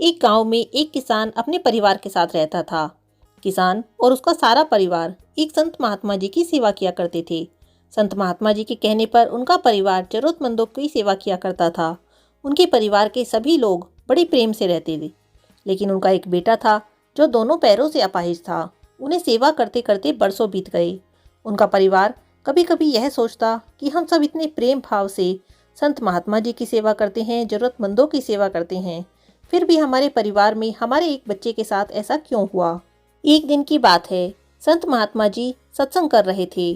एक गांव में एक किसान अपने परिवार के साथ रहता था। किसान और उसका सारा परिवार एक संत महात्मा जी की सेवा किया करते थे। संत महात्मा जी के कहने पर उनका परिवार जरूरतमंदों की सेवा किया करता था। उनके परिवार के सभी लोग बड़े प्रेम से रहते थे। लेकिन उनका एक बेटा था जो दोनों पैरों से अपाहिज था। उन्हें सेवा करते करते बरसों बीत गए। उनका परिवार कभी कभी यह सोचता कि हम सब इतने प्रेम भाव से संत महात्मा जी की सेवा करते हैं, जरूरतमंदों की सेवा करते हैं, फिर भी हमारे परिवार में हमारे एक बच्चे के साथ ऐसा क्यों हुआ। एक दिन की बात है, संत महात्मा जी सत्संग कर रहे थे।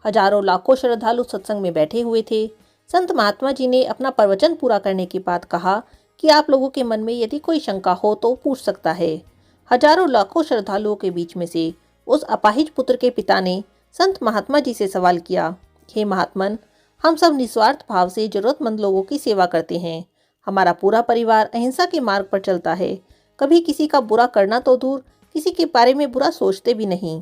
हजारों लाखों श्रद्धालु सत्संग में बैठे हुए थे। संत महात्मा जी ने अपना प्रवचन पूरा करने के बाद कहा कि आप लोगों के मन में यदि कोई शंका हो तो पूछ सकता है। हजारों लाखों श्रद्धालुओं के बीच में से उस अपाहिज पुत्र के पिता ने संत महात्मा जी से सवाल किया, हे महात्मन, हम सब निस्वार्थ भाव से जरूरतमंद लोगों की सेवा करते हैं। हमारा पूरा परिवार अहिंसा के मार्ग पर चलता है। कभी किसी का बुरा करना तो दूर, किसी के बारे में बुरा सोचते भी नहीं।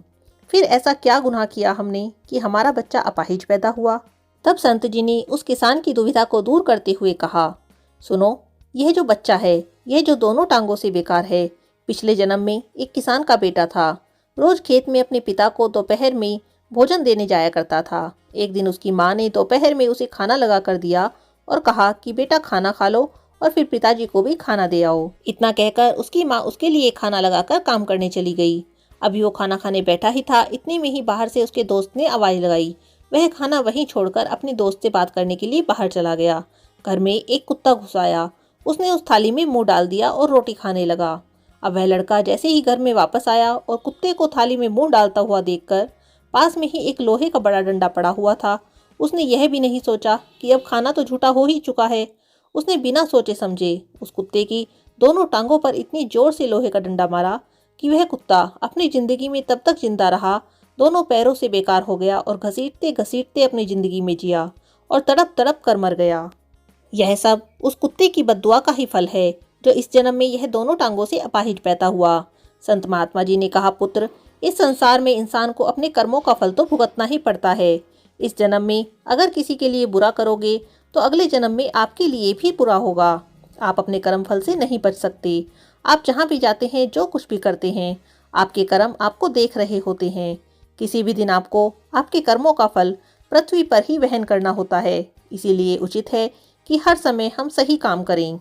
फिर ऐसा क्या गुनाह किया हमने कि हमारा बच्चा अपाहिज पैदा हुआ। तब संत जी ने उस किसान की दुविधा को दूर करते हुए कहा, सुनो, यह जो बच्चा है, यह जो दोनों टांगों से बेकार है, पिछले जन्म में एक किसान का बेटा था। रोज खेत में अपने पिता को दोपहर में भोजन देने जाया करता था। एक दिन उसकी माँ ने दोपहर में उसे खाना लगा कर दिया और कहा कि बेटा खाना खा लो और फिर पिताजी को भी खाना दे आओ। इतना कहकर उसकी माँ उसके लिए खाना लगाकर काम करने चली गई। अभी वो खाना खाने बैठा ही था, इतने में ही बाहर से उसके दोस्त ने आवाज लगाई। वह खाना वहीं छोड़कर अपने दोस्त से बात करने के लिए बाहर चला गया। घर में एक कुत्ता घुस आया। उसने उस थाली में मुंह डाल दिया और रोटी खाने लगा। अब वह लड़का जैसे ही घर में वापस आया और कुत्ते को थाली में मुंह डालता हुआ देखकर पास में ही एक लोहे का बड़ा डंडा पड़ा हुआ था, उसने यह भी नहीं सोचा कि अब खाना तो झूठा हो ही चुका है। उसने बिना सोचे समझे उस कुत्ते की दोनों टांगों पर इतनी जोर से लोहे का डंडा मारा कि वह कुत्ता अपनी जिंदगी में तब तक जिंदा रहा, दोनों पैरों से बेकार हो गया और घसीटते घसीटते अपनी जिंदगी में जिया और तड़प तड़प कर मर गया। यह सब उस कुत्ते की बद्दुआ का ही फल है जो इस जन्म में यह दोनों टांगों से अपाहिज पैदा हुआ। संत महात्मा जी ने कहा, पुत्र, इस संसार में इंसान को अपने कर्मों का फल तो भुगतना ही पड़ता है। इस जन्म में अगर किसी के लिए बुरा करोगे तो अगले जन्म में आपके लिए भी बुरा होगा। आप अपने कर्म फल से नहीं बच सकते। आप जहाँ भी जाते हैं, जो कुछ भी करते हैं, आपके कर्म आपको देख रहे होते हैं। किसी भी दिन आपको आपके कर्मों का फल पृथ्वी पर ही वहन करना होता है। इसीलिए उचित है कि हर समय हम सही काम करें।